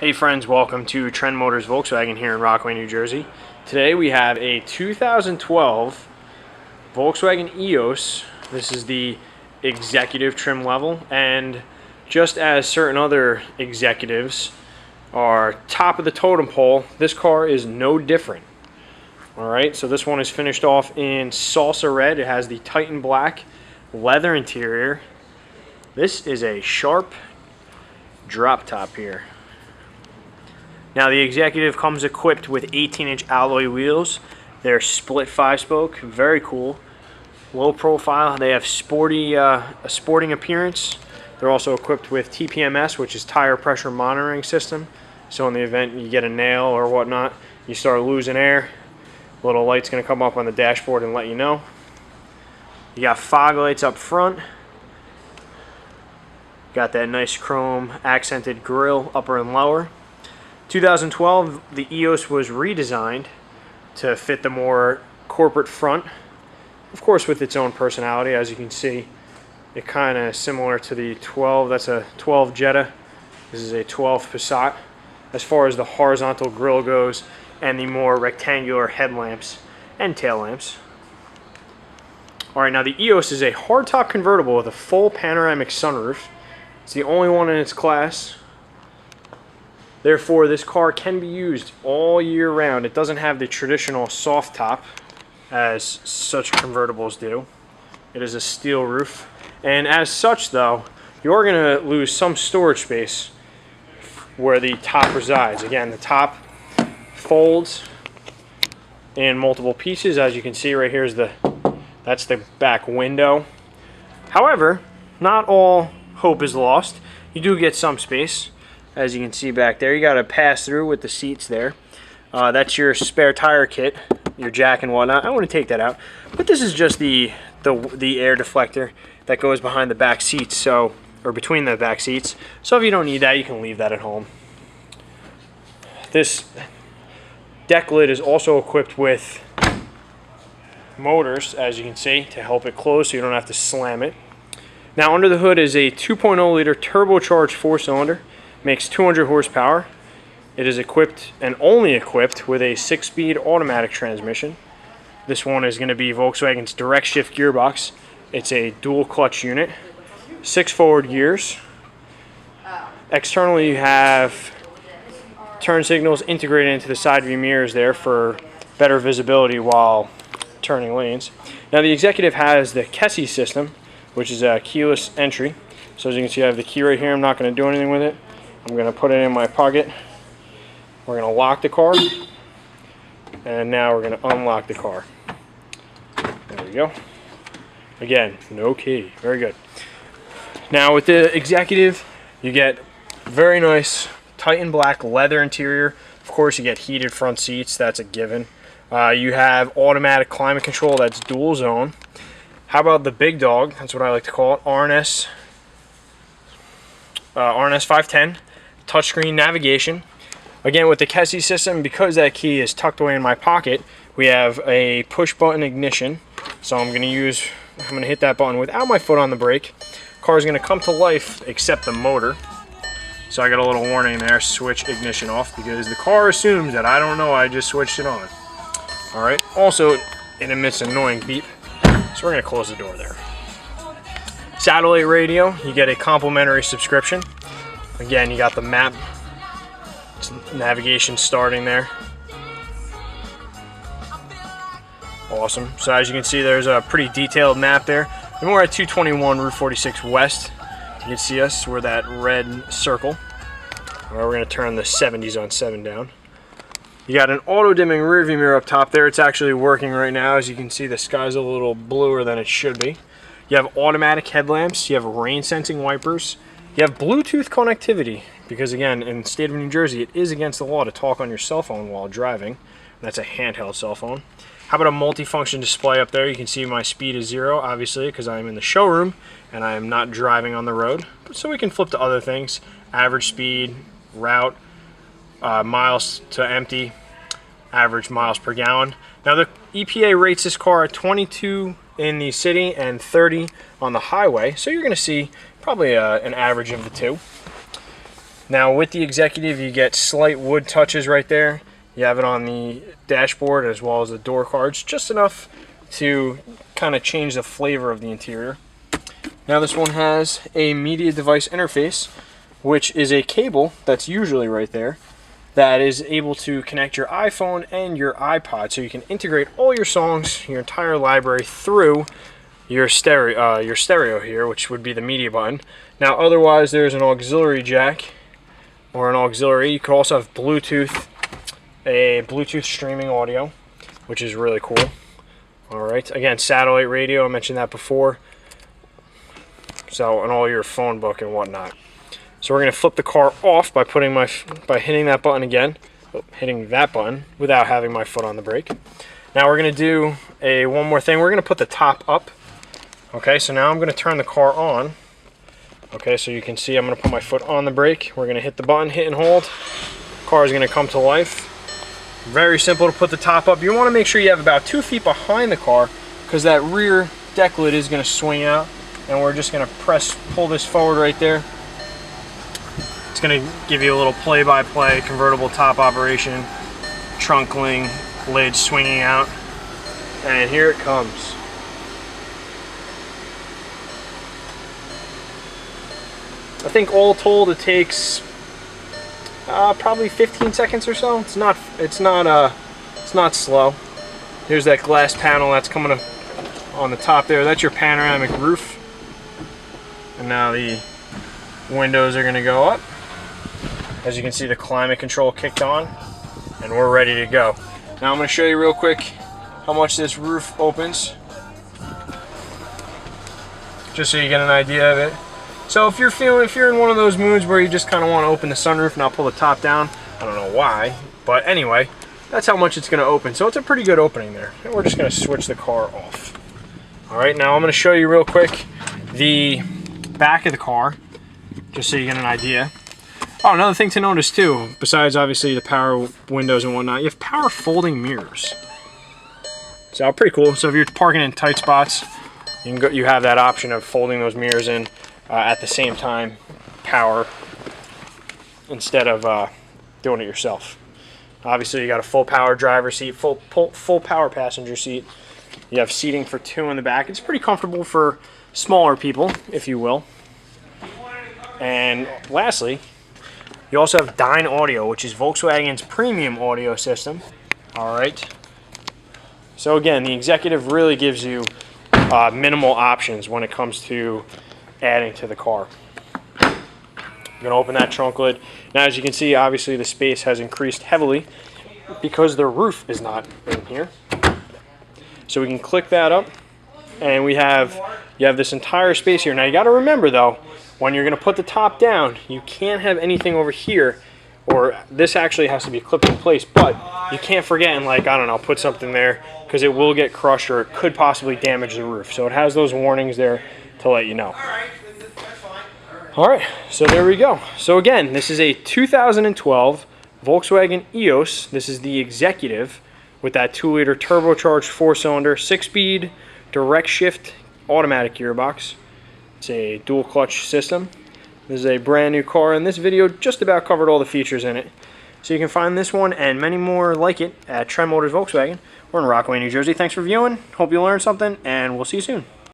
Hey friends, welcome to Trend Motors Volkswagen here in Rockaway, New Jersey. Today we have a 2012 Volkswagen Eos. This is the executive trim level, and just as certain other executives are top of the totem pole, this car is no different. Alright, so this one is finished off in salsa red. It has the Titan black leather interior. This is a sharp drop top here. Now the executive comes equipped with 18-inch alloy wheels. They're split 5-spoke, very cool. Low profile, they have a sporting appearance. They're also equipped with TPMS, which is tire pressure monitoring system. So in the event you get a nail or whatnot, you start losing air, a little light's gonna come up on the dashboard and let you know. You got fog lights up front. Got that nice chrome accented grille, upper and lower. 2012, the Eos was redesigned to fit the more corporate front, of course with its own personality. As you can see, it kind of similar to the 12. That's a 12 Jetta. This is a 12 Passat as far as the horizontal grille goes, and the more rectangular headlamps and tail lamps. Alright, now the Eos is a hardtop convertible with a full panoramic sunroof. It's the only one in its class. Therefore, this car can be used all year round. It doesn't have the traditional soft top as such convertibles do. It is a steel roof. And as such, though, you're going to lose some storage space where the top resides. Again, the top folds in multiple pieces. As you can see right here, that's the back window. However, not all hope is lost. You do get some space. As you can see back there, you got to pass through with the seats there. That's your spare tire kit, your jack and whatnot. I want to take that out, but this is just the air deflector that goes behind the back seats, or between the back seats. So if you don't need that, you can leave that at home. This deck lid is also equipped with motors, as you can see, to help it close so you don't have to slam it. Now under the hood is a 2.0 liter turbocharged 4-cylinder. Makes 200 horsepower. It is equipped and only equipped with a 6-speed automatic transmission. This one is going to be Volkswagen's direct shift gearbox. It's a dual clutch unit, 6 forward gears. Externally you have turn signals integrated into the side view mirrors there for better visibility while turning lanes. Now the executive has the KESSY system, which is a keyless entry. So as you can see, I have the key right here. I'm not going to do anything with it. I'm going to put it in my pocket. We're going to lock the car, and now we're going to unlock the car. There we go. Again, no key. Very good. Now with the executive, you get very nice Titan black leather interior. Of course, you get heated front seats. That's a given. You have automatic climate control. That's dual zone. How about the big dog? That's what I like to call it. RNS 510. Touchscreen navigation. Again, with the KESSY system, because that key is tucked away in my pocket, we have a push button ignition. So I'm going to hit that button without my foot on the brake. Car is going to come to life except the motor. So I got a little warning there, switch ignition off, because the car assumes that I don't know I just switched it on. Alright, also it emits an annoying beep. So we're going to close the door there. Satellite radio, you get a complimentary subscription. Again, you got the map, navigation starting there. Awesome. So as you can see, there's a pretty detailed map there. And we're at 221 Route 46 West. You can see us. We're that red circle. We're going to turn the 70s on 7 down. You got an auto-dimming rearview mirror up top there. It's actually working right now. As you can see, the sky's a little bluer than it should be. You have automatic headlamps. You have rain-sensing wipers. You have Bluetooth connectivity, because again, in the state of New Jersey, it is against the law to talk on your cell phone while driving. That's a handheld cell phone. How about a multifunction display up there? You can see my speed is 0, obviously, because I am in the showroom and I am not driving on the road. So we can flip to other things: average speed, route, miles to empty, average miles per gallon. Now the EPA rates this car at 22 in the city and 30 on the highway, so you're going to see probably an average of the two. Now with the Executive, you get slight wood touches right there. You have it on the dashboard as well as the door cards, just enough to kind of change the flavor of the interior. Now this one has a media device interface, which is a cable that's usually right there that is able to connect your iPhone and your iPod, so you can integrate all your songs, your entire library through your stereo here, which would be the media button. Now otherwise there's an auxiliary jack or an auxiliary. You could also have Bluetooth, a Bluetooth streaming audio, which is really cool. Alright, again, satellite radio, I mentioned that before. So, and all your phone book and whatnot. So we're going to flip the car off by hitting that button again, hitting that button without having my foot on the brake. Now we're going to do one more thing. We're going to put the top up. Okay, so now I'm going to turn the car on. Okay, so you can see I'm going to put my foot on the brake. We're going to hit the button, hit and hold. The car is going to come to life. Very simple to put the top up. You want to make sure you have about 2 feet behind the car, because that rear deck lid is going to swing out. And we're just going to pull this forward right there. It's going to give you a little play-by-play convertible top operation, trunkling, lid swinging out, and here it comes. I think all told it takes probably 15 seconds or so. It's not slow. Here's that glass panel that's coming on the top there. That's your panoramic roof. And now the windows are going to go up. As you can see, the climate control kicked on, and we're ready to go. Now I'm going to show you real quick how much this roof opens, just so you get an idea of it. So if you're in one of those moods where you just kind of want to open the sunroof and not pull the top down, I don't know why, but anyway, that's how much it's going to open. So it's a pretty good opening there. And we're just going to switch the car off. All right, now I'm going to show you real quick the back of the car, just so you get an idea. Oh, another thing to notice too, besides obviously the power windows and whatnot, you have power folding mirrors. So pretty cool. So if you're parking in tight spots, you have that option of folding those mirrors in at the same time, power, instead of doing it yourself. Obviously you got a full power driver seat, full power passenger seat. You have seating for 2 in the back. It's pretty comfortable for smaller people, if you will. And lastly, you also have Dynaudio, which is Volkswagen's premium audio system. All right. So again, the Executive really gives you minimal options when it comes to adding to the car. I'm going to open that trunk lid. Now, as you can see, obviously the space has increased heavily because the roof is not in here. So we can click that up, and you have this entire space here. Now you got to remember though, when you're going to put the top down, you can't have anything over here, or this actually has to be clipped in place, but you can't forget and, like, I don't know, put something there, because it will get crushed or it could possibly damage the roof. So it has those warnings there to let you know. All right, so there we go. So again, this is a 2012 Volkswagen Eos. This is the Executive with that 2-liter turbocharged 4-cylinder, 6-speed direct shift automatic gearbox. It's a dual clutch system. This is a brand new car, and this video just about covered all the features in it. So you can find this one and many more like it at Trend Motors Volkswagen. We're in Rockaway, New Jersey. Thanks for viewing. Hope you learned something, and we'll see you soon.